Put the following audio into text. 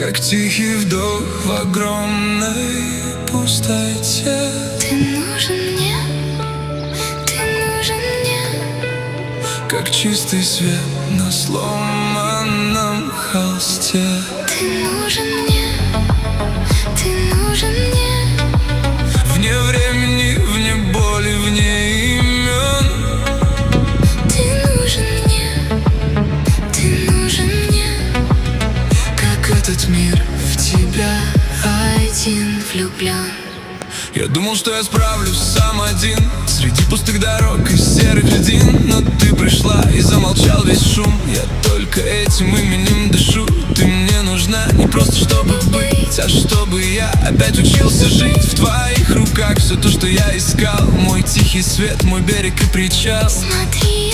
как тихий вдох в огромной пустоте. Ты нужен мне, ты нужен мне, как чистый свет на сломанном холсте. ты нужен мне, ты нужен мне. Вне времени, вне боли, вне имен. Ты нужен мне, ты нужен мне, Как этот мир в тебя один влюблен. Я думал, что я справлюсь сам один среди пустых дорог и серых льдин. Но ты пришла и замолчал весь шум. Я только этим именем дышу. Ты мне нужна не просто чтобы быть, а чтобы я опять учился жить. В твоих руках все то, что я искал. Мой тихий свет, мой берег и причал. Смотри,